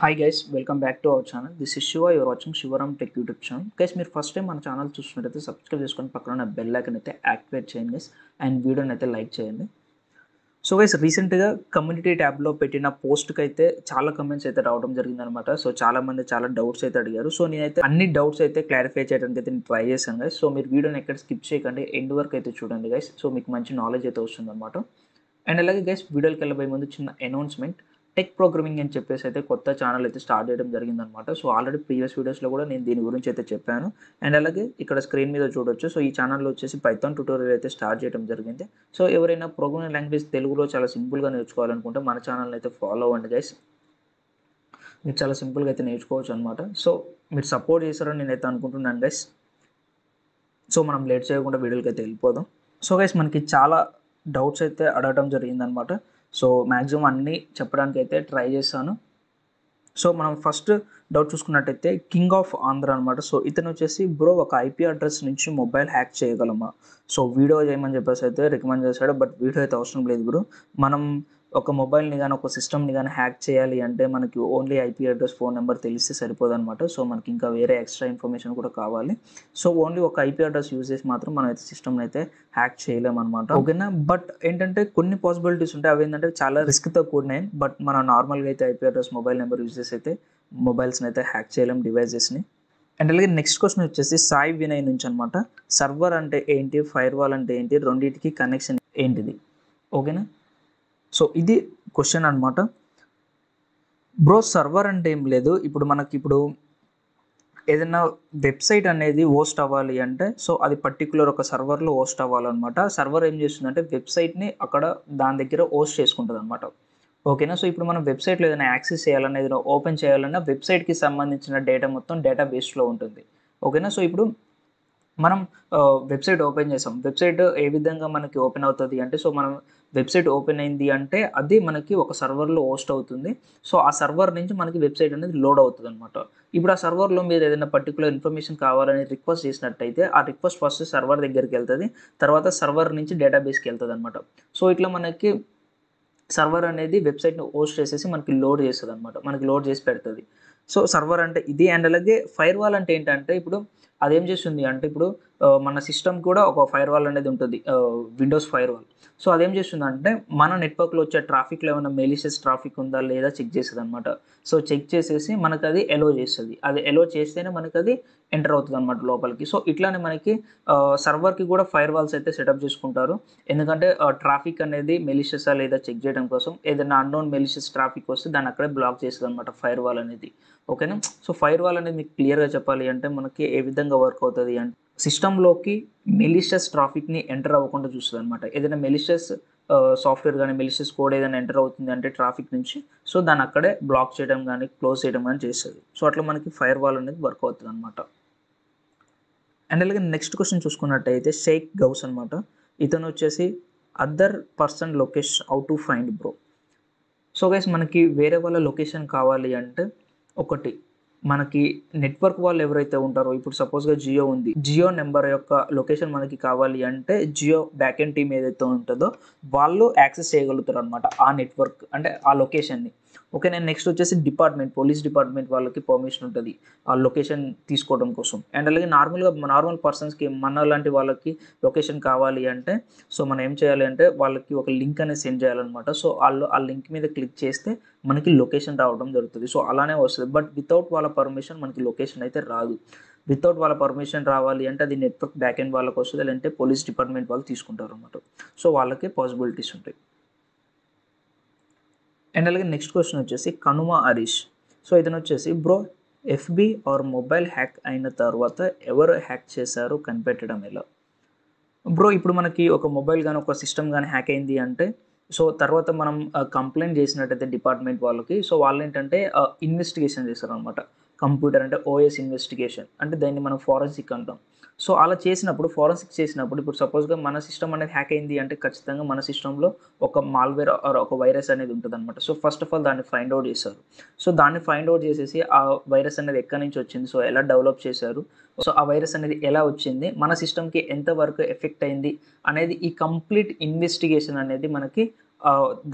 Hi guys, welcome back to our channel. This is Shiva. You're watching Shivaram Tech YouTube channel. Guys, మీరు first time మన channel చూస్తున్నట్టయితే subscribe చేసుకొని పక్కన ఉన్న bell icon అయితే activate చేయండి గైస్, అండ్ వీడియోని అయితే లైక్ చేయండి. సో గైస్, రీసెంట్గా కమ్యూనిటీ ట్యాబ్లో పెట్టిన పోస్ట్కి అయితే చాలా కమెంట్స్ అయితే రావడం జరిగిందనమాట. సో చాలా మంది చాలా డౌట్స్ అయితే అడిగారు. సో నేనైతే అన్ని డౌట్స్ అయితే క్లారిఫై చేయడానికి అయితే నేను ట్రై చేశాను గైస్. సో మీరు వీడియోని ఎక్కడ స్కిప్ చేయకండి, ఎండ్ వరకు అయితే చూడండి గైస్. సో మీకు మంచి నాలెడ్జ్ అయితే వస్తుంది అనమాట. అండ్ అలాగే గైస్, వీడియోకి వెళ్ళబోయే ముందు చిన్న అనౌన్స్మెంట్. టెక్ ప్రోగ్రామింగ్ అని చెప్పేసి అయితే కొత్త ఛానల్ అయితే స్టార్ట్ చేయడం జరిగిందనమాట. సో ఆల్రెడీ ప్రీవియస్ వీడియోస్లో కూడా నేను దీని గురించి అయితే చెప్పాను. అండ్ అలాగే ఇక్కడ స్క్రీన్ మీద చూడొచ్చు. సో ఈ ఛానల్లో వచ్చేసి పైథాన్ ట్యూటోరియల్ అయితే స్టార్ట్ చేయడం జరిగింది. సో ఎవరైనా ప్రోగ్రామింగ్ లాంగ్వేజ్ తెలుగులో చాలా సింపుల్గా నేర్చుకోవాలనుకుంటే మన ఛానల్ని అయితే ఫాలో అవ్వండి గైస్. మీరు చాలా సింపుల్గా అయితే నేర్చుకోవచ్చు అనమాట. సో మీరు సపోర్ట్ చేస్తారని నేనైతే అనుకుంటున్నాను గైస్. సో మనం లేట్ చేయకుండా వీడియోకి అయితే వెళ్ళిపోదాం. సో గైస్, మనకి చాలా డౌట్స్ అయితే అడగడం జరిగిందనమాట. సో మ్యాక్సిమం అన్నీ చెప్పడానికి అయితే ట్రై చేశాను. సో మనం ఫస్ట్ డౌట్ చూసుకున్నట్టయితే కింగ్ ఆఫ్ ఆంధ్ర అనమాట. సో ఇతను వచ్చేసి బ్రో ఒక ఐపీ అడ్రస్ నుంచి మొబైల్ హ్యాక్ చేయగలమా? సో వీడియో చేయమని చెప్పేసి అయితే రికమెండ్ చేశాడు. బట్ వీడియో అయితే అవసరం లేదు బ్రో. మనం ఒక మొబైల్ని కానీ ఒక సిస్టమ్ని కానీ హ్యాక్ చేయాలి అంటే మనకి only IP address, phone number తెలిస్తే సరిపోదన్నమాట. సో మనకి ఇంకా వేరే ఎక్స్ట్రా ఇన్ఫర్మేషన్ కూడా కావాలి. సో ఓన్లీ ఒక ఐపీ అడ్రస్ యూజ్ చేసి మాత్రం మనం అయితే సిస్టమ్ని అయితే హ్యాక్ చేయలేమన్నమాట. ఓకేనా? బట్ ఏంటంటే కొన్ని పాసిబిలిటీస్ ఉంటాయి. అవి ఏంటంటే చాలా రిస్క్తో కూడినాయి. బట్ మనం నార్మల్గా అయితే IP address, mobile number use చేసి అయితే మొబైల్స్ని అయితే హ్యాక్ చేయలేం, డివైజెస్ని. అండ్ అలాగే నెక్స్ట్ క్వశ్చన్ వచ్చేసి సాయి వినయ్ నుంచి అనమాట. సర్వర్ అంటే ఏంటి, ఫైర్ వాల్ అంటే ఏంటి, రెండింటికి కనెక్షన్ ఏంటిది? ఓకేనా? సో ఇది క్వశ్చన్ అనమాట. బ్రో సర్వర్ అంటే ఏం లేదు. ఇప్పుడు ఏదైనా వెబ్సైట్ అనేది హోస్ట్ అవ్వాలి అంటే సో అది పర్టికులర్ ఒక సర్వర్లో హోస్ట్ అవ్వాలన్నమాట. సర్వర్ ఏం చేస్తుందంటే వెబ్సైట్ని అక్కడ దాని దగ్గర హోస్ట్ చేసుకుంటుంది అనమాట. ఓకేనా? సో ఇప్పుడు మనం వెబ్సైట్లో ఏదైనా యాక్సెస్ చేయాలన్నా, ఏదైనా ఓపెన్ చేయాలన్నా వెబ్సైట్కి సంబంధించిన డేటా మొత్తం డేటాబేస్లో ఉంటుంది. ఓకేనా? సో ఇప్పుడు మనం వెబ్సైట్ ఓపెన్ చేసాం. వెబ్సైట్ ఏ విధంగా మనకి ఓపెన్ అవుతుంది అంటే, సో మనం వెబ్సైట్ ఓపెన్ అయింది అంటే అది మనకి ఒక సర్వర్లో హోస్ట్ అవుతుంది. సో ఆ సర్వర్ నుంచి మనకి వెబ్సైట్ అనేది లోడ్ అవుతుంది అనమాట. ఇప్పుడు ఆ సర్వర్లో మీరు ఏదైనా పర్టికులర్ ఇన్ఫర్మేషన్ కావాలని రిక్వెస్ట్ చేసినట్టయితే ఆ రిక్వెస్ట్ ఫస్ట్ సర్వర్ దగ్గరికి వెళ్తుంది, తర్వాత సర్వర్ నుంచి డేటాబేస్కి వెళ్తుంది అనమాట. సో ఇట్లా మనకి సర్వర్ అనేది వెబ్సైట్ని హోస్ట్ చేసేసి మనకి లోడ్ చేస్తుంది అనమాట, మనకి లోడ్ చేసి పెడుతుంది. సో సర్వర్ అంటే ఇది. అండ్ అలాగే ఫైర్ వాల్ అంటే ఏంటంటే ఇప్పుడు అదేం చేస్తుంది అంటే ఇప్పుడు మన సిస్టమ్ కూడా ఒక ఫైర్ వాల్ అనేది ఉంటుంది, విండోస్ ఫైర్ వాల్. సో అదేం చేస్తుందంటే మన నెట్వర్క్లో వచ్చే ట్రాఫిక్లో ఏమైనా మెలిషియస్ ట్రాఫిక్ ఉందా లేదా చెక్ చేస్తుంది అనమాట. సో చెక్ చేసేసి మనకు అది ఎలో చేస్తుంది. అది ఎలో చేస్తేనే మనకు అది ఎంటర్ అవుతుంది అనమాట లోపలికి. సో ఇట్లానే మనకి సర్వర్కి కూడా ఫైర్ వాల్స్ అయితే సెటప్ చేసుకుంటారు. ఎందుకంటే ట్రాఫిక్ అనేది మెలిషియసా లేదా చెక్ చేయడం కోసం. ఏదైనా అన్నోన్ మెలిషియస్ ట్రాఫిక్ వస్తే దాన్ని అక్కడే బ్లాక్ చేస్తుంది అనమాట ఫైర్ వాల్ అనేది. ఓకేనా? సో ఫైర్ వాల్ అనేది మీకు క్లియర్గా చెప్పాలి అంటే మనకి ఏ విధంగా వర్క్ అవుతుంది అంటే సిస్టంలోకి మెలిషియస్ ట్రాఫిక్ని ఎంటర్ అవ్వకుండా చూస్తుంది అనమాట. ఏదైనా మెలిషియస్ సాఫ్ట్వేర్ కానీ మెలిషియస్ కోడ్ ఏదైనా ఎంటర్ అవుతుంది అంటే ట్రాఫిక్ నుంచి, సో దాన్ని అక్కడే బ్లాక్ చేయడం కానీ క్లోజ్ చేయడం కానీ చేస్తుంది. సో అట్లా మనకి ఫైర్ వాల్ అనేది వర్క్ అవుతుంది అనమాట. అండ్ అలాగే నెక్స్ట్ క్వశ్చన్ చూసుకున్నట్టయితే షేక్ గౌస్ అనమాట. ఇతను వచ్చేసి other person location how to find bro. So guys, మనకి వేరే వాళ్ళ లొకేషన్ కావాలి అంటే ఒకటి మనకి నెట్వర్క్ వాళ్ళు ఎవరైతే ఉంటారో, ఇప్పుడు సపోజ్గా జియో ఉంది, జియో నెంబర్ యొక్క లొకేషన్ మనకి కావాలి అంటే జియో బ్యాక్ ఎండ్ టీమ్ ఏదైతే ఉంటుందో వాళ్ళు యాక్సెస్ చేయగలుగుతారు అనమాట ఆ నెట్వర్క్ అంటే ఆ లొకేషన్ని. ఓకే, నేను నెక్స్ట్ వచ్చేసి డిపార్ట్మెంట్, పోలీస్ డిపార్ట్మెంట్ వాళ్ళకి పర్మిషన్ ఉంటుంది ఆ లొకేషన్ తీసుకోవడం కోసం. అండ్ అలాగే నార్మల్ పర్సన్స్కి, మన లాంటి వాళ్ళకి లొకేషన్ కావాలి అంటే సో మనం ఏం చేయాలి అంటే వాళ్ళకి ఒక లింక్ అనేది సెండ్ చేయాలన్నమాట. సో వాళ్ళు ఆ లింక్ మీద క్లిక్ చేస్తే మనకి లొకేషన్ రావడం జరుగుతుంది. సో అలానే వస్తుంది. బట్ వితౌట్ వాళ్ళ పర్మిషన్ మనకి లొకేషన్ అయితే రాదు. వితౌట్ వాళ్ళ పర్మిషన్ రావాలి అంటే అది నెట్వర్క్ బ్యాక్ ఎండ్ వాళ్ళకి వస్తుంది, లేదంటే పోలీస్ డిపార్ట్మెంట్ వాళ్ళు తీసుకుంటారు అన్నమాట. సో వాళ్ళకి పాసిబిలిటీస్ ఉంటాయి. అండ్ అలాగే నెక్స్ట్ క్వశ్చన్ వచ్చేసి కనుమ హరీష్. సో ఇతను వచ్చేసి bro F B or mobile hack అయిన తర్వాత ఎవరు హ్యాక్ చేశారో కనిపెట్టడం ఎలా? బ్రో ఇప్పుడు మనకి ఒక మొబైల్ కానీ ఒక సిస్టమ్ కానీ హ్యాక్ అయింది అంటే సో తర్వాత మనం కంప్లైంట్ చేసినట్టయితే డిపార్ట్మెంట్ వాళ్ళకి, సో వాళ్ళు ఏంటంటే ఇన్వెస్టిగేషన్ చేస్తారు అనమాట. కంప్యూటర్ అంటే ఓఎస్ ఇన్వెస్టిగేషన్ అంటే దాన్ని మనం ఫారెన్సిక్ అంటాం. సో అలా చేసినప్పుడు ఫారెన్సిక్ చేసినప్పుడు ఇప్పుడు సపోజ్గా మన సిస్టమ్ అనేది హ్యాక్ అయింది అంటే ఖచ్చితంగా మన సిస్టంలో ఒక మాల్వేర్ ఆర్ ఒక వైరస్ అనేది ఉంటుంది అనమాట. సో ఫస్ట్ ఆఫ్ ఆల్ దాన్ని ఫైండ్ అవుట్ చేస్తారు. సో దాన్ని ఫైండ్ అవుట్ చేసేసి ఆ వైరస్ అనేది ఎక్కడి నుంచి వచ్చింది, సో ఎలా డెవలప్ చేశారు, సో ఆ వైరస్ అనేది ఎలా వచ్చింది, మన సిస్టమ్కి ఎంతవరకు ఎఫెక్ట్ అయింది అనేది ఈ కంప్లీట్ ఇన్వెస్టిగేషన్ అనేది మనకి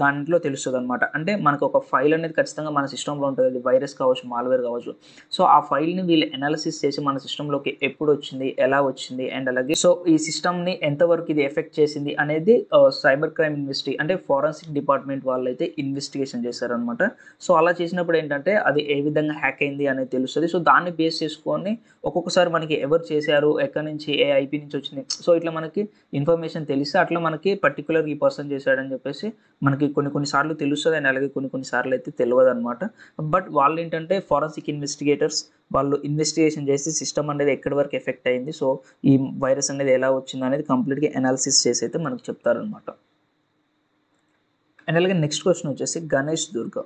దాంట్లో తెలుస్తదనమాట. అంటే మనకు ఒక ఫైల్ అనేది ఖచ్చితంగా మన సిస్టమ్‌లో ఉంటది. అది వైరస్ కావచ్చు, మాల్‌వేర్ కావచ్చు. సో, ఆ ఫైల్‌ని వీళ్ళు అనాలిసిస్ చేసి మన సిస్టమ్‌లోకి ఎప్పుడొచ్చింది, ఎలా వచ్చింది అండ్ అలాగే సో, ఈ సిస్టమ్‌ని ఎంతవరకు ఇది ఎఫెక్ట్ చేసింది అనేది సైబర్ క్రైమ్ అంటే ఫోరెన్సిక్ డిపార్ట్‌మెంట్ వాళ్ళైతే ఇన్వెస్టిగేషన్ చేశారనమాట. సో, అలా చేసినప్పుడు ఏంటంటే అది ఏ విధంగా హ్యాక్ అయింది అనేది తెలుస్తది. సో, దాన్ని బేస్ చేసుకొని ఒక్కొక్కసారి మనకి ఎవరు చేశారు, ఎక్కడి నుంచి ఏ ఐపీ నుంచి వచ్చింది. సో, ఇట్లా మనకి ఇన్ఫర్మేషన్ తెలిస్తే అట్లా మనకి పర్టిక్యులర్ ఈ పర్సన్ చేశాడని చెప్పేసి మనకి కొన్ని సార్లు తెలుస్తది అండ్ అలాగే కొన్ని సార్లు అయితే తెలవదనమాట. బట్ వాళ్ళేంటంటే ఫోరెన్సిక్ ఇన్వెస్టిగేటర్స్ వాళ్ళు ఇన్వెస్టిగేషన్ చేసి సిస్టమ్ అనేది ఎక్కడి వరకు ఎఫెక్ట్ అయింది. సో, ఈ వైరస్ అనేది ఎలా వచ్చిందనేది కంప్లీట్‌గా అనాలిసిస్ చేసి అయితే మనకు చెప్తారనమాట. అండ్ అలాగే నెక్స్ట్ క్వెషన్ వచ్చేసి గణేష్ దుర్గ.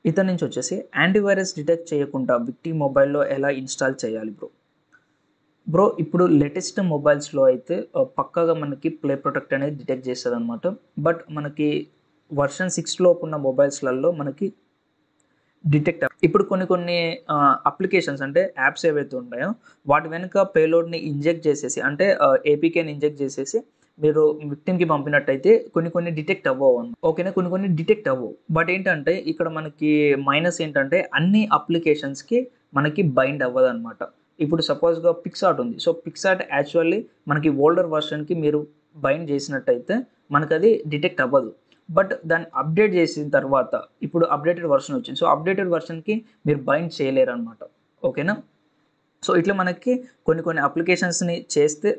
ఇతని నుంచి వచ్చేసి యాంటీవైరస్ డిటెక్ట్ చేయకుండా విక్టిమ్ మొబైల్‌లో ఎలా ఇన్‌స్టాల్ చేయాలి బ్రో? బ్రో ఇప్పుడు లేటెస్ట్ మొబైల్స్‌లో అయితే పక్కాగా మనకి ప్లే ప్రొటెక్ట్ అనేది డిటెక్ట్ చేస్తదనమాట. బట్ మనకి వర్షన్ 6 లోపు ఉన్న మొబైల్స్‌లలో మనకి ఇప్పుడు కొన్ని అప్లికేషన్స్ అంటే యాప్స్ ఏవైతే ఉన్నాయో వాటి వెనుక పేలోడ్‌ని ఇంజెక్ట్ చేసేసి అంటే ఏపీకేని ఇంజెక్ట్ చేసేసి మీరు విక్టిమ్‌కి పంపినట్టయితే కొన్ని డిటెక్ట్ అవ్వవు. ఓకేనా. కొన్ని డిటెక్ట్ అవ్వవు. బట్ ఏంటంటే ఇక్కడ మనకి మైనస్ ఏంటంటే అన్ని అప్లికేషన్స్‌కి మనకి బైండ్ అవ్వదనమాట. ఇప్పుడు సపోజ్‌గా పిక్సార్ట్ ఉంది. సో, పిక్సార్ట్ యాక్చువల్లీ మనకి ఓల్డర్ వర్షన్‌కి మీరు బైండ్ చేసినట్టయితే మనకది డిటెక్ట్ అవ్వదు. బట్ దాన్ని అప్డేట్ చేసిన తర్వాత ఇప్పుడు అప్డేటెడ్ వర్షన్ వచ్చింది. సో, అప్డేటెడ్ వర్షన్‌కి మీరు బైండ్ చేయలేరనమాట. ఓకేనా. సో, ఇట్లా మనకి కొన్ని అప్లికేషన్స్‌ని చేస్తే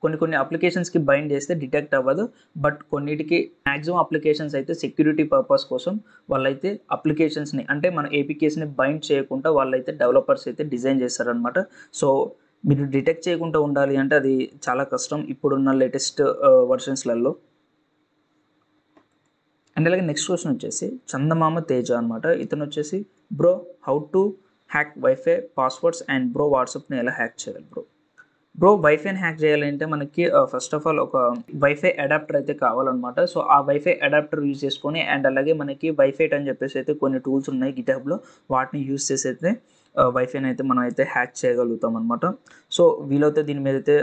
కొన్ని అప్లికేషన్స్‌కి బైండ్ చేస్తే డిటెక్ట్ అవ్వదు. బట్ కొన్నిటికి మాక్సిమం అప్లికేషన్స్ అయితే సెక్యూరిటీ పర్పస్ కోసం వాళ్ళైతే అప్లికేషన్స్‌ని అంటే మన ఏపీకేస్‌ని బైండ్ చేయకుండా వాళ్ళైతే డెవలపర్స్ అయితే డిజైన్ చేస్తారనమాట. సో, మీరు డిటెక్ట్ చేయకుండా ఉండాలి అంటే అది చాలా కష్టం ఇప్పుడున్న లేటెస్ట్ వర్షన్స్‌లలో. అండ్ అలాగే నెక్స్ట్ క్వెషన్ వచ్చేసి చందమామ తేజ అనమాట. ఇతను వచ్చేసి bro how to hack wifi passwords and bro వాట్సాప్‌ని ఎలా హ్యాక్ చేయాలి బ్రో? బ్రో వైఫైని హ్యాక్ చేయాలంటే మనకి ఫస్ట్ ఆఫ్ ఆల్ ఒక వైఫై అడాప్టర్ అయితే కావాలనమాట. సో, ఆ వైఫై అడాప్టర్ యూజ్ చేసుకొని అండ్ అలాగే మనకి వైఫైట్ అని చెప్పేసి అయితే కొన్ని టూల్స్ ఉన్నాయి గిట్‌హబ్‌లో. వాటిని యూజ్ చేసి అయితే వైఫైని అయితే మనం అయితే హ్యాక్ చేయగలుగుతాం అనమాట. సో, వీలైతే దీని మీద అయితే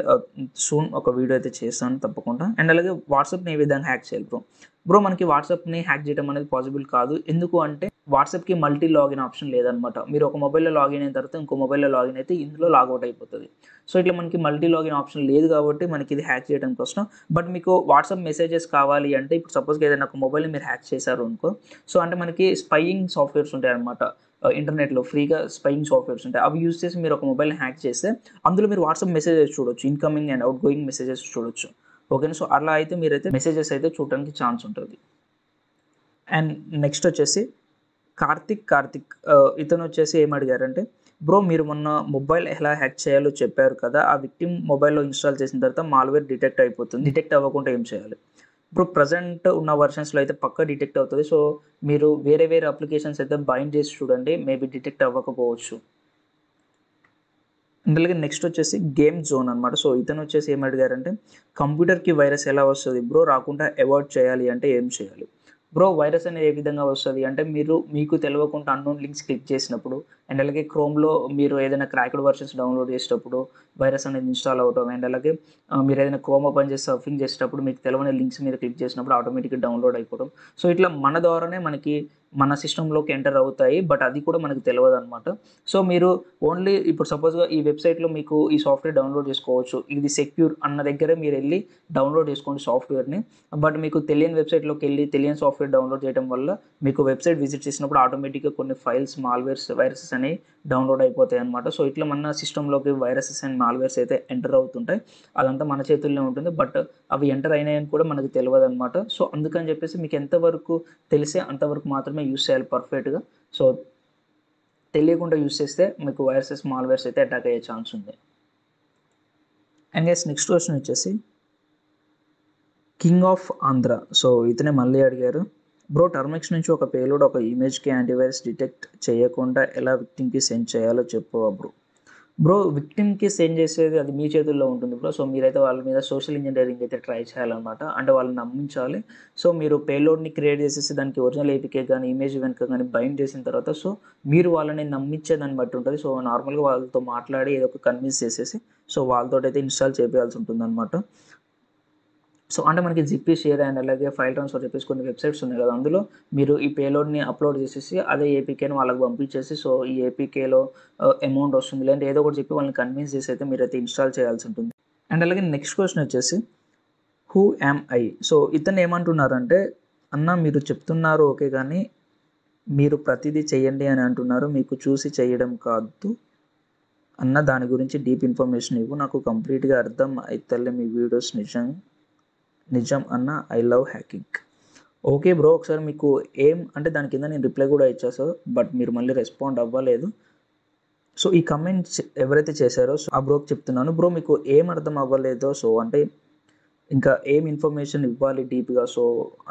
సూన్ ఒక వీడియో అయితే చేస్తాను తప్పకుండా. అండ్ అలాగే వాట్సాప్‌ని ఏ విధంగా హ్యాక్ చేయాలి బ్రో? బ్రో మనకి వాట్సాప్‌ని హ్యాక్ చేయడం అనేది పాసిబుల్ కాదు. ఎందుకు అంటే వాట్సాప్‌కి మల్టీ లాగిన్ ఆప్షన్ లేదనమాట. మీరు ఒక మొబైల్‌లో లాగిన్ అయిన తర్వాత ఇంకో మొబైల్‌లో లాగిన్ అయితే ఇందులో లాగౌట్ అయిపోతది. సో, ఇట్లా మనకి మల్టీ లాగిన్ ఆప్షన్ లేదు కాబట్టి మనకి ఇది హ్యాక్ చేయడం కష్టం. బట్ మీకు వాట్సాప్ మెసేజెస్ కావాలి అంటే ఇప్పుడు సపోజ్‌గా ఏదైనా ఒక మొబైల్‌ని మీరు హ్యాక్ చేశారు అనుకో. సో, అంటే మనకి స్పైయింగ్ సాఫ్ట్‌వేర్స్ ఉంటాయన్నమాట. ఇంటర్నెట్‌లో ఫ్రీగా స్పైయింగ్ సాఫ్ట్‌వేర్స్ ఉంటాయి. అవి యూజ్ చేసి మీరు ఒక మొబైల్‌ని హ్యాక్ చేస్తే అందులో మీరు వాట్సాప్ మెసేజెస్ చూడొచ్చు. Incoming and out going messages చూడొచ్చు. ఓకేనా. సో, అలా అయితే మీరైతే మెసేజెస్ అయితే చూడడానికి ఛాన్స్ ఉంటది. అండ్ నెక్స్ట్ వచ్చేసి కార్తిక్ ఇతను వచ్చేసి ఏమడిగారంటే, బ్రో మీరు మొన్న మొబైల్ ఎలా హ్యాక్ చేయాలో చెప్పారు కదా! ఆ విక్టిమ్ మొబైల్‌లో ఇన్‌స్టాల్ చేసిన తర్వాత మాల్‌వేర్ డిటెక్ట్ అయిపోతుంది. డిటెక్ట్ అవ్వకుండా ఏం చేయాలి? ఇప్పుడు ప్రెజెంట్ ఉన్న వెర్షన్స్‌లో అయితే పక్కా డిటెక్ట్ అవుతది. సో, మీరు వేరే అప్లికేషన్స్ అయితే బైండ్ చేసి చూడండి. మేబీ డిటెక్ట్ అవ్వకపోవచ్చు. అండ్ అలాగే నెక్స్ట్ వచ్చేసి గేమ్ జోన్ అనమాట. సో, ఇతను వచ్చేసి ఏమడిగారంటే, కంప్యూటర్‌కి వైరస్ ఎలా వస్తది బ్రో? రాకుండా అవాయిడ్ చేయాలి అంటే ఏం చేయాలి? బ్రో వైరస్ అనేది ఏ విధంగా వస్తది అంటే మీకు తెలవకుండా అన్నోన్ లింక్స్ క్లిక్ చేసినప్పుడు అండ్ అలాగే క్రోమ్‌లో మీరు ఏదైనా క్రాక్డ్ వెర్షన్స్ డౌన్‌లోడ్ చేసేటప్పుడు వైరస్ అనేది ఇన్‌స్టాల్ అవ్వటం అండ్ అలాగే మీరు ఏదైనా క్రోమ్ ఓపెన్ చేసి సర్ఫింగ్ చేసేటప్పుడు మీకు తెలవని లింక్స్ మీద క్లిక్ చేసినప్పుడు ఆటోమేటిక్‌గా డౌన్‌లోడ్ అయిపోవడం. సో, ఇట్లా మన ద్వారానే మనకి మన సిస్టమ్‌లోకి ఎంటర్ అవుతాయి. బట్ అది కూడా మనకు తెలవదనమాట. సో, మీరు ఓన్లీ ఇప్పుడు సపోజ్‌గా ఈ వెబ్‌సైట్‌లో మీకు ఈ సాఫ్ట్‌వేర్ డౌన్‌లోడ్ చేసుకోవచ్చు. ఇది సెక్యూర్ అన్న దగ్గర మీరెళ్లి డౌన్‌లోడ్ చేసుకోండి సాఫ్ట్‌వేర్‌ని. బట్ మీకు తెలియని వెబ్‌సైట్‌లోకెళ్ళి తెలియని సాఫ్ట్‌వేర్ డౌన్‌లోడ్ చేయడం వల్ల మీకు వెబ్‌సైట్ విజిట్ చేసినప్పుడు ఆటోమేటిక్‌గా కొన్ని ఫైల్స్, వైరసెస్ అనేవి డౌన్‌లోడ్ అయిపోతాయన్నమాట. సో, ఇట్లా మన సిస్టమ్‌లోకి వైరసెస్ అండ్ మాల్‌వేర్స్ అయితే ఎంటర్ అవుతుంటాయి. అదంతా మన చేతుల్లో ఉంటుంది. బట్ అవి ఎంటర్ అయినాయని కూడా మనకు తెలవదన్నమాట. సో, అందుకని చెప్పేసి మీకు ఎంతవరకు తెలిసే అంతవరకు మాత్రమే యూజ్ చేయాలి పర్ఫెక్ట్‌గా. సో, తెలియకుండా యూజ్ చేస్తే మీకు వైరసెస్, మాల్‌వేర్స్ అయితే అటాక్ అయ్యే ఛాన్స్ ఉంది. అండ్ గైస్ నెక్స్ట్ క్వెషన్ వచ్చేసి కింగ్ ఆఫ్ ఆంధ్ర. సో, ఇతనే మళ్ళీ అడిగారు. బ్రో టర్మిక్స్ నుంచి ఒక పేలోడ్ ఒక ఇమేజ్‌కి యాంటీవైరస్ డిటెక్ట్ చేయకుండా ఎలా విక్టిమ్‌కి సెండ్ చేయాలో చెప్పవా బ్రో? బ్రో విక్టిమ్‌కి సెండ్ చేసేది అది మీ చేతుల్లో ఉంటుంది బ్రో. సో, మీరైతే వాళ్ళ మీద సోషల్ ఇంజినీరింగ్ అయితే ట్రై చేయాలన్నమాట. అంటే వాళ్ళని నమ్మించాలి. సో, మీరు పేలోడ్‌ని క్రియేట్ చేసేసి దానికి ఒరిజినల్ ఏపీకే గాని, ఇమేజ్ వెనుక గాని బైండ్ చేసిన తర్వాత సో, మీరు వాళ్ళని నమ్మించే దాన్ని బట్టి ఉంటది. సో, నార్మల్‌గా వాళ్ళతో మాట్లాడి ఏదో ఒక కన్విన్స్ చేసేసి సో, వాళ్ళతోటైతే ఇన్‌స్టాల్ చేపియాల్సి ఉంటుందన్నమాట. సో అంటే మనకి జిప్పీ షేర్ అండ్ అలాగే ఫైల్ ట్రాన్స్ఫర్ చెప్పేసి కొన్ని వెబ్సైట్స్ ఉన్నాయి కదా, అందులో మీరు ఈ పేలోడ్ని అప్లోడ్ చేసేసి అదే ఏపీకేని వాళ్ళకి పంపించేసి సో ఈ ఏపీకేలో అమౌంట్ వస్తుంది లేదంటే ఏదో ఒకటి చెప్పి వాళ్ళని కన్విన్స్ చేసి అయితే మీరైతే ఇన్స్టాల్ చేయాల్సి ఉంటుంది. అండ్ అలాగే నెక్స్ట్ క్వశ్చన్ వచ్చేసి హూ యామ్ ఐ. సో ఇతను ఏమంటున్నారంటే, అన్న మీరు చెప్తున్నారు ఓకే, కానీ మీరు ప్రతిదీ చేయండి అని అంటున్నారు, మీకు చూసి చేయడం కాదు అన్న, దాని గురించి డీప్ ఇన్ఫర్మేషన్ ఇవ్వు, నాకు కంప్లీట్గా అర్థం అవుతలే మీ వీడియోస్, నిజం అన్న, I love hacking. Okay bro, ఒకసారి మీకు ఏం అంటే దాని కింద నేను రిప్లై కూడా ఇచ్చేసా, బట్ మీరు మళ్ళీ రెస్పాండ్ అవ్వలేదు. సో ఈ కమెంట్స్ ఎవరైతే చేశారో సో ఆ బ్రోకి చెప్తున్నాను, బ్రో మీకు ఏం అర్థం అవ్వలేదో, సో అంటే ఇంకా ఏం ఇన్ఫర్మేషన్ ఇవ్వాలి డీప్గా, సో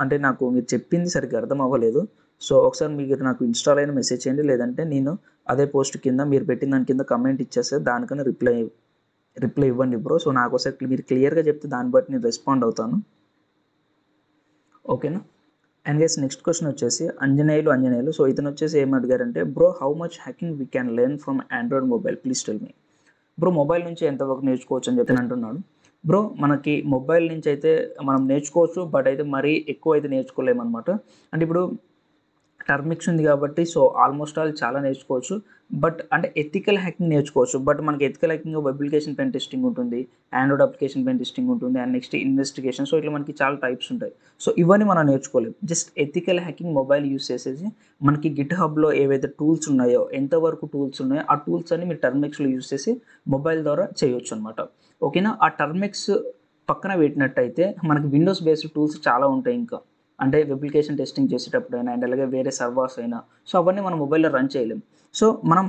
అంటే నాకు మీరు చెప్పింది సరిగ్గా అర్థం అవ్వలేదు. సో ఒకసారి మీరు నాకు ఇన్స్టాల్ అయిన మెసేజ్ చేయండి, లేదంటే నేను అదే పోస్ట్ కింద మీరు పెట్టిన దాని కింద కమెంట్ ఇచ్చేస్తే దానికన్నా రిప్లై ఇవ్వండి బ్రో. సో నాకు ఒకసారి మీరు క్లియర్గా చెప్తే దాన్ని బట్టి నేను రెస్పాండ్ అవుతాను, ఓకేనా. అండ్ గైస్ నెక్స్ట్ క్వశ్చన్ వచ్చేసి అంజనేయులు. సో ఇతను వచ్చేసి ఏం అడిగారంటే, bro how much hacking we can learn from Android mobile, please tell me. Bro mobile నుంచి ఎంతవరకు నేర్చుకోవచ్చు అని చెప్పి అంటున్నాడు. బ్రో మనకి మొబైల్ నుంచి అయితే మనం నేర్చుకోవచ్చు, బట్ అయితే మరీ ఎక్కువ అయితే నేర్చుకోలేమన్నమాట. అంటే ఇప్పుడు టర్మిక్స్ ఉంది కాబట్టి సో ఆల్మోస్ట్ ఆల్ చాలా నేర్చుకోవచ్చు, బట్ అంటే ఎథికల్ హ్యాకింగ్ నేర్చుకోవచ్చు. బట్ మనకి ethical hacking web application pen testing ఉంటుంది, ఆండ్రాయిడ్ అప్లికేషన్ పెన్ టెస్టింగ్ ఉంటుంది, అండ్ నెక్స్ట్ ఇన్వెస్టిగేషన్. సో ఇట్లా మనకి చాలా టైప్స్ ఉంటాయి. సో ఇవన్నీ మనం నేర్చుకోలేము. Just ethical hacking mobile use చేసేసి మనకి గిట్ హబ్లో ఏవైతే టూల్స్ ఉన్నాయో, ఎంతవరకు టూల్స్ ఉన్నాయో ఆ టూల్స్ అన్ని మీరు టర్మిక్స్లో యూస్ చేసి మొబైల్ ద్వారా చేయొచ్చు అనమాట, ఓకేనా. ఆ టర్మిక్స్ పక్కన పెట్టినట్టయితే మనకి విండోస్ బేస్డ్ టూల్స్ చాలా ఉంటాయి ఇంకా, అంటే అప్లికేషన్ టెస్టింగ్ చేసేటప్పుడైనా అండ్ అలాగే వేరే సర్వర్స్ అయినా, సో అవన్నీ మనం మొబైల్లో రన్ చేయలేం. సో మనం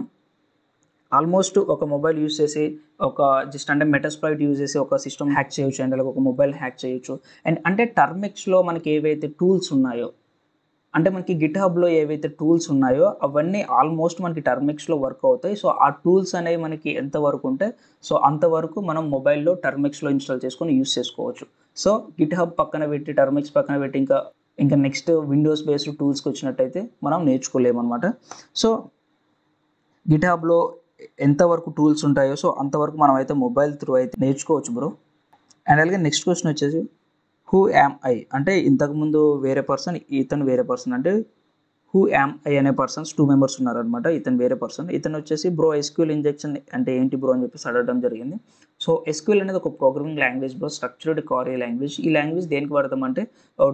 ఆల్మోస్ట్ ఒక మొబైల్ యూస్ చేసి ఒక జస్ట్ అంటే మెటాస్ప్లాయిట్ యూజ్ చేసి ఒక సిస్టమ్ హ్యాక్ చేయొచ్చు, అండ్ అలాగే ఒక మొబైల్ హ్యాక్ చేయొచ్చు. అండ్ అంటే టర్మిక్స్లో మనకి ఏవైతే టూల్స్ ఉన్నాయో, అంటే మనకి గిట్ హబ్లో ఏవైతే టూల్స్ ఉన్నాయో అవన్నీ ఆల్మోస్ట్ మనకి టర్మిక్స్లో వర్క్ అవుతాయి. సో ఆ టూల్స్ అనేవి మనకి ఎంతవరకు ఉంటే సో అంతవరకు మనం మొబైల్లో టర్మిక్స్లో ఇన్స్టాల్ చేసుకొని యూస్ చేసుకోవచ్చు. సో గిట్ హబ్ పక్కన పెట్టి టర్మిక్స్ పక్కన పెట్టి ఇంకా నెక్స్ట్ విండోస్ బేస్డ్ టూల్స్కి వచ్చినట్టయితే మనం నేర్చుకోలేమన్నమాట. సో గిట్ హబ్లో ఎంతవరకు టూల్స్ ఉంటాయో సో అంతవరకు మనం అయితే మొబైల్ త్రూ అయితే నేర్చుకోవచ్చు బ్రో. అండ్ అలాగే నెక్స్ట్ క్వశ్చన్ వచ్చేసి హూ యామ్ ఐ, అంటే ఇంతకుముందు వేరే పర్సన్, ఇతను వేరే పర్సన్. అంటే హూ యామ్ ఐ అనే పర్సన్స్ 2 మెంబర్స్ ఉన్నారనమాట. ఇతను వేరే పర్సన్. ఇతను వచ్చేసి బ్రో ఎస్క్యూఎల్ ఇంజెక్షన్ అంటే ఏంటి బ్రో అని చెప్పేసి అడగడం జరిగింది. సో ఎస్క్యూఎల్ అనేది ఒక programming language bro, structured query language. ఈ లాంగ్వేజ్ దేనికి వాడతామంటే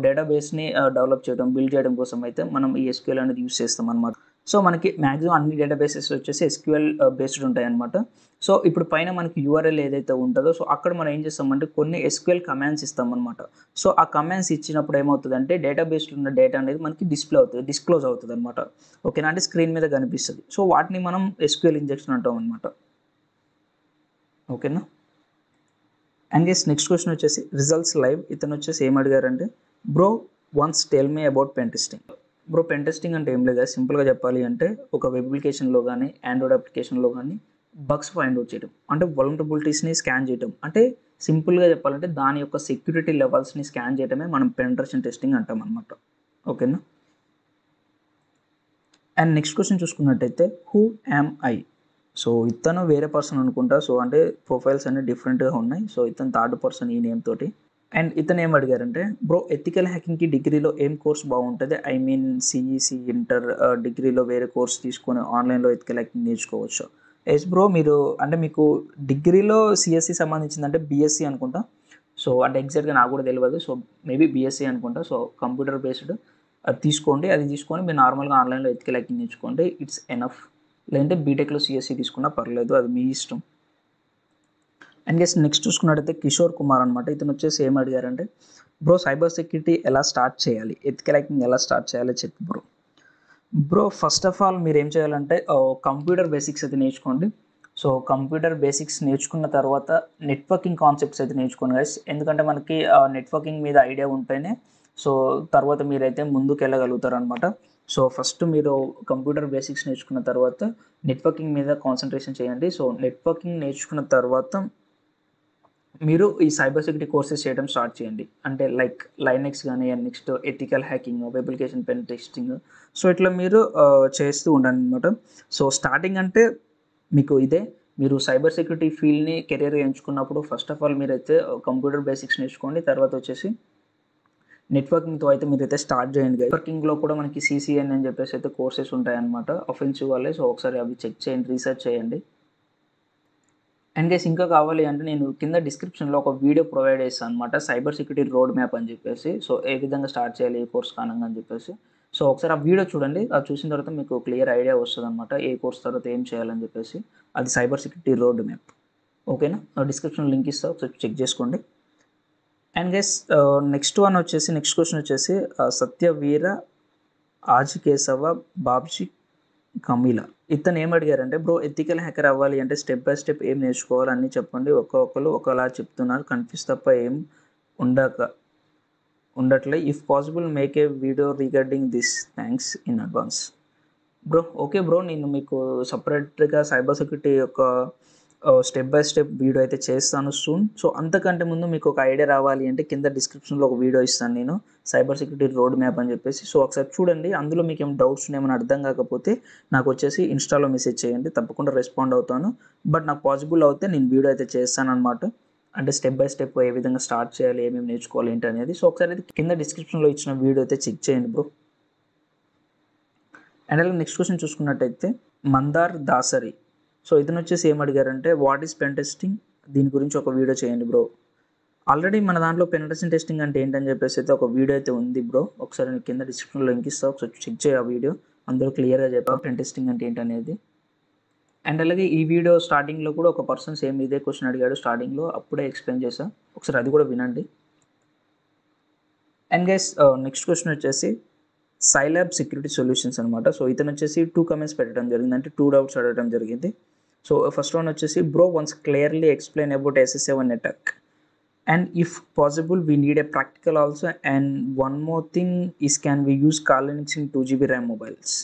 డేటాబేస్ని డెవలప్ చేయడం, బిల్డ్ చేయడం కోసం అయితే మనం ఈ ఎస్క్యూఎల్ అనేది యూస్ చేస్తాం అనమాట. సో మనకి మ్యాక్సిమం అన్ని డేటాబేసెస్ వచ్చేసి ఎస్క్యూఎల్ బేస్డ్ ఉంటాయి అనమాట. సో ఇప్పుడు పైన మనకి యూఆర్ఎల్ ఏదైతే ఉంటుందో సో అక్కడ మనం ఏం చేస్తామంటే కొన్ని ఎస్క్యూఎల్ కమాండ్స్ ఇస్తామన్నమాట. సో ఆ కమాండ్స్ ఇచ్చినప్పుడు ఏమవుతుందంటే డేటాబేస్లో ఉన్న డేటా అనేది మనకి డిస్క్లోజ్ అవుతుంది అనమాట, ఓకేనా. అంటే స్క్రీన్ మీద కనిపిస్తుంది. సో వాటిని మనం ఎస్క్యూఎల్ ఇంజెక్షన్ అంటాం అనమాట, ఓకేనా. అండ్ గెస్ నెక్స్ట్ క్వశ్చన్ వచ్చేసి రిజల్ట్స్ లైవ్. ఇతను వచ్చేసి ఏం అడిగారంటే, bro once tell me about pen testing. Bro pen testing అంటే ఏం లేదు, సింపుల్గా చెప్పాలి అంటే ఒక వెబ్ అప్లికేషన్లో కానీ ఆండ్రాయిడ్ అప్లికేషన్లో కానీ బగ్స్ ఫైండ్ అవుట్ చేయడం, అంటే వల్నరబిలిటీస్ని స్కాన్ చేయడం. అంటే సింపుల్గా చెప్పాలంటే దాని యొక్క సెక్యూరిటీ లెవెల్స్ని స్కాన్ చేయడమే మనం పెనిట్రేషన్ టెస్టింగ్ అంటాం అనమాట, ఓకేనా. అండ్ నెక్స్ట్ క్వశ్చన్ చూసుకున్నట్టయితే హూ యామ్ ఐ. సో ఇతను వేరే పర్సన్ అనుకుంటా. సో అంటే ప్రొఫైల్స్ అన్ని డిఫరెంట్గా ఉన్నాయి. సో ఇతను థర్డ్ పర్సన్ ఈ నేమ్ తోటి. అండ్ ఇతను ఏం అడిగారంటే, బ్రో ఎథికల్ హ్యాకింగ్కి డిగ్రీలో ఏం కోర్స్ బాగుంటుంది, ఐ మీన్ సిఈసి ఇంటర్ డిగ్రీలో వేరే కోర్స్ తీసుకొని ఆన్లైన్లో ఎథికల్ హ్యాకింగ్ నేర్చుకోవచ్చు. ఎస్ బ్రో, మీరు అంటే మీకు డిగ్రీలో సిఎస్సి సంబంధించిందంటే బీఎస్సీ అనుకుంటా. సో అంటే ఎగ్జాక్ట్గా నాకు కూడా తెలియదు. సో మేబీ బీఎస్సీ అనుకుంటా. సో కంప్యూటర్ బేస్డ్ అది తీసుకోండి, అది తీసుకొని మీరు నార్మల్గా ఆన్లైన్లో ఎథికల్ హ్యాకింగ్ నేర్చుకోండి, ఇట్స్ ఎనఫ్. లేదంటే బీటెక్లో సిఎస్సి తీసుకున్నా పర్లేదు, అది మీ ఇష్టం. అండ్ గెస్ నెక్స్ట్ చూసుకున్నట్టయితే కిషోర్ కుమార్ అనమాట. ఇతను వచ్చేసి ఏం అడిగారంటే, బ్రో సైబర్ సెక్యూరిటీ ఎలా స్టార్ట్ చేయాలి, ఎథికల్ హ్యాకింగ్ ఎలా స్టార్ట్ చేయాలో చెప్పు bro. Bro first of all మీరు ఏం చేయాలంటే కంప్యూటర్ బేసిక్స్ అయితే నేర్చుకోండి. సో కంప్యూటర్ బేసిక్స్ నేర్చుకున్న తర్వాత నెట్వర్కింగ్ కాన్సెప్ట్స్ అయితే నేర్చుకోండి గైస్. ఎందుకంటే మనకి నెట్వర్కింగ్ మీద ఐడియా ఉంటేనే సో తర్వాత మీరైతే ముందుకు వెళ్ళగలుగుతారు అనమాట. సో ఫస్ట్ మీరు కంప్యూటర్ బేసిక్స్ నేర్చుకున్న తర్వాత నెట్వర్కింగ్ మీద కాన్సన్ట్రేషన్ చేయండి. సో నెట్వర్కింగ్ నేర్చుకున్న తర్వాత మీరు ఈ సైబర్ సెక్యూరిటీ కోర్సెస్ చేయడం స్టార్ట్ చేయండి. అంటే లైక్ లైనెక్స్ కానీ and next ethical hacking, web application pen testing. So ఇట్లా మీరు చేస్తూ ఉండండి అనమాట. సో స్టార్టింగ్ అంటే మీకు ఇదే, మీరు సైబర్ సెక్యూరిటీ ఫీల్డ్ని కెరీర్గా ఎంచుకున్నప్పుడు ఫస్ట్ ఆఫ్ ఆల్ మీరైతే కంప్యూటర్ బేసిక్స్ నేర్చుకోండి. తర్వాత వచ్చేసి నెట్వర్కింగ్తో అయితే మీరైతే స్టార్ట్ చేయండి. నెట్వర్కింగ్లో కూడా మనకి CCN అని చెప్పేసి అయితే కోర్సెస్ ఉంటాయన్నమాట అఫెన్సివ్ వాళ్ళే. సో ఒకసారి అవి చెక్ చేయండి, రీసెర్చ్ చేయండి. అండ్ గైస్ ఇంకా కావాలి అంటే నేను కింద డిస్క్రిప్షన్లో ఒక వీడియో ప్రొవైడ్ చేస్తాను అనమాట, సైబర్ సెక్యూరిటీ రోడ్ మ్యాప్ అని చెప్పేసి. సో ఏ విధంగా స్టార్ట్ చేయాలి ఏ కోర్స్ కానంగా అని చెప్పేసి. సో ఒకసారి ఆ వీడియో చూడండి, అది చూసిన తర్వాత మీకు క్లియర్ ఐడియా వస్తుంది అనమాట ఏ కోర్స్ తర్వాత ఏం చేయాలని చెప్పేసి. అది సైబర్ సెక్యూరిటీ రోడ్ మ్యాప్. ఓకేనా, డిస్క్రిప్షన్ లింక్ ఇస్తా, ఒకసారి చెక్ చేసుకోండి. అండ్ గైస్ నెక్స్ట్ క్వశ్చన్ వచ్చేసి సత్యవీర ఆజికేశవ బాబ్జీ కమీలా. ఇతను ఏం అడిగారంటే, బ్రో ఎథికల్ హ్యాకర్ అవ్వాలి అంటే స్టెప్ బై స్టెప్ ఏం నేర్చుకోవాలి అన్నీ చెప్పండి, ఒక్కొక్కరు ఒకలా చెప్తున్నారు, కన్ఫ్యూజ్ తప్ప ఏం ఉండట్లే. If possible make a video regarding this, thanks in advance. Bro okay bro, నేను మీకు సపరేట్గా సైబర్ సెక్యూరిటీ యొక్క స్టెప్ బై స్టెప్ వీడియో అయితే చేస్తాను సూన్. సో అంతకంటే ముందు మీకు ఒక ఐడియా రావాలి అంటే కింద డిస్క్రిప్షన్లో ఒక వీడియో ఇస్తాను నేను, సైబర్ సెక్యూరిటీ రోడ్ మ్యాప్ అని చెప్పేసి. సో ఒకసారి చూడండి, అందులో మీకు ఏమైనా డౌట్స్ ఏమైనా అర్థం కాకపోతే నాకు వచ్చేసి ఇన్స్టాలో మెసేజ్ చేయండి, తప్పకుండా రెస్పాండ్ అవుతాను. బట్ నాకు పాసిబుల్ అవుతే నేను వీడియో అయితే చేస్తాను అనమాట, అంటే స్టెప్ బై స్టెప్ ఏ విధంగా స్టార్ట్ చేయాలి, ఏమేమి నేర్చుకోవాలి ఏంటి అనేది. సో ఒకసారి అయితే కింద డిస్క్రిప్షన్లో ఇచ్చిన వీడియో అయితే చెక్ చేయండి బ్రో. అండ్ అలాగే నెక్స్ట్ క్వశ్చన్ చూసుకున్నట్టయితే మందార్ దాసరి. సో ఇతను వచ్చేసి ఏం అడిగారంటే, వాట్ ఈస్ పెన్ టెస్టింగ్, దీని గురించి ఒక వీడియో చేయండి బ్రో. ఆల్రెడీ మన దాంట్లో పెనట్రేషన్ టెస్టింగ్ అంటే ఏంటని చెప్పేసి అయితే ఒక వీడియో అయితే ఉంది బ్రో, ఒకసారి నేను కింద డిస్క్రిప్షన్లో లింక్ ఇస్తా, ఒకసారి చెక్ చేయ ఆ వీడియో. అందులో క్లియర్గా చెప్పా పెన్ టెస్టింగ్ అంటే ఏంటనేది. అండ్ అలాగే ఈ వీడియో స్టార్టింగ్లో కూడా ఒక పర్సన్ సేమ్ ఇదే క్వశ్చన్ అడిగాడు స్టార్టింగ్లో, అప్పుడే ఎక్స్ప్లెయిన్ చేశా, ఒకసారి అది కూడా వినండి. అండ్ గైస్ నెక్స్ట్ క్వశ్చన్ వచ్చేసి సైలాబ్ సెక్యూరిటీ సొల్యూషన్స్ అనమాట. సో ఇతను వచ్చేసి 2 కమెంట్స్ పెట్టడం జరిగింది, అంటే 2 డౌట్స్ అడగడం జరిగింది. సో ఫస్ట్ వన్ వచ్చేసి, bro once clearly explain about SS7 attack and if possible we need a practical also, and one more thing is can we use Kali Linux in 2GB RAM mobiles.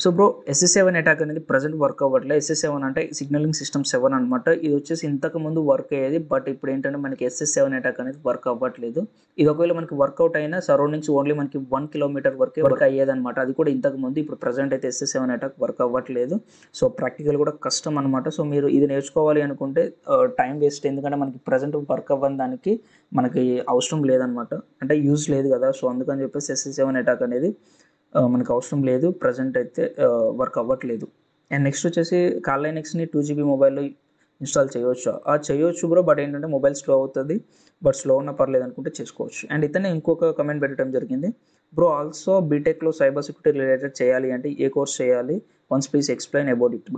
So bro SS7 attack అనేది present work అవ్వట్లేదు. SS7 అంటే signalling system 7 అనమాట. ఇది వచ్చేసి ఇంతకు ముందు work అయ్యేది, but ఇప్పుడు ఏంటంటే మనకి SS7 అటాక్ అనేది వర్క్ అవ్వట్లేదు. ఇది ఒకవేళ మనకి వర్కౌట్ అయినా సరౌండింగ్స్ ఓన్లీ మనకి 1 కిలోమీటర్ వరకే వర్క్ అయ్యేది అనమాట, అది కూడా ఇంతకు ముందు. ఇప్పుడు ప్రజెంట్ అయితే SS7 అటాక్ వర్క్ అవ్వట్లేదు. సో ప్రాక్టికల్ కూడా కష్టం అనమాట. సో మీరు ఇది నేర్చుకోవాలి అనుకుంటే టైం వేస్ట్, ఎందుకంటే మనకి ప్రజెంట్ వర్క్ అవ్వని దానికి మనకి అవసరం లేదనమాట, అంటే యూజ్ లేదు కదా. సో అందుకని చెప్పేసి SS7 అటాక్ అనేది మనకు అవసరం లేదు, ప్రజెంట్ అయితే వర్క్ అవ్వట్లేదు. అండ్ నెక్స్ట్ వచ్చేసి కార్లినిక్స్ని 2GB మొబైల్లో ఇన్స్టాల్ చేయొచ్చు బ్రో, బట్ ఏంటంటే మొబైల్ స్లో అవుతుంది, బట్ స్లో ఉన్న పర్లేదు అనుకుంటే చేసుకోవచ్చు. అండ్ ఇతనే ఇంకొక కమెంట్ పెట్టడం జరిగింది, బ్రో ఆల్సో బీటెక్లో సైబర్ సెక్యూరిటీ రిలేటెడ్ చేయాలి అంటే ఏ కోర్స్ చేయాలి, once please explain about it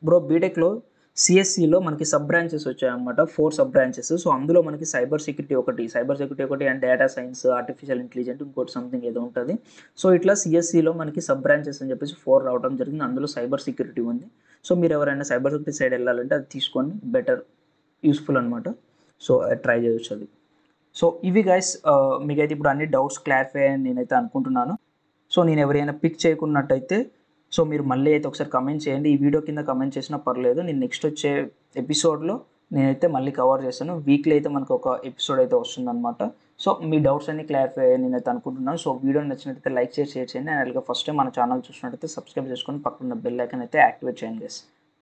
bro బీటెక్లో సిఎస్సిలో మనకి సబ్ బ్రాంచెస్ వచ్చాయన్నమాట, 4 సబ్ బ్రాంచెస్. సో అందులో మనకి సైబర్ సెక్యూరిటీ ఒకటి and data science, artificial intelligent, ఇంకోటి సంథింగ్ ఏదో ఉంటుంది. సో ఇట్లా సిఎస్సిలో మనకి సబ్ బ్రాంచెస్ అని చెప్పేసి 4 రావడం జరిగింది, అందులో సైబర్ సెక్యూరిటీ ఉంది. సో మీరు ఎవరైనా సైబర్ సెక్యూరిటీ సైడ్ వెళ్ళాలంటే అది తీసుకోండి, బెటర్, యూస్ఫుల్ అనమాట. సో ట్రై చేయొచ్చు అది. సో ఇవి గైస్, మీకైతే ఇప్పుడు అన్ని డౌట్స్ క్లారిఫై అని నేనైతే అనుకుంటున్నాను. సో నేను ఎవరైనా పిక్ చేయకున్నట్టయితే సో మీరు మళ్ళీ అయితే ఒకసారి కమెంట్ చేయండి, ఈ వీడియో కింద కమెంట్ చేసినా పర్లేదు, నేను నెక్స్ట్ వచ్చే ఎపిసోడ్లో నేనైతే మళ్ళీ కవర్ చేస్తాను. వీక్లీ అయితే మనకు ఒక ఎపిసోడ్ అయితే వస్తుందన్నమాట. సో మీ డౌట్స్ అన్ని క్లారిఫై అయ్యాయి నేనైతే అనుకుంటున్నాను. సో వీడియో నచ్చినట్టయితే లైక్ చేసి షేర్ చేయండి, అండ్ అలాగే ఫస్ట్ టైం మన ఛానల్ చూసినట్టయితే సబ్స్క్రైబ్ చేసుకొని పక్కన బెల్ ఐకాన్ అయితే యాక్టివేట్ చేయండి గైస్.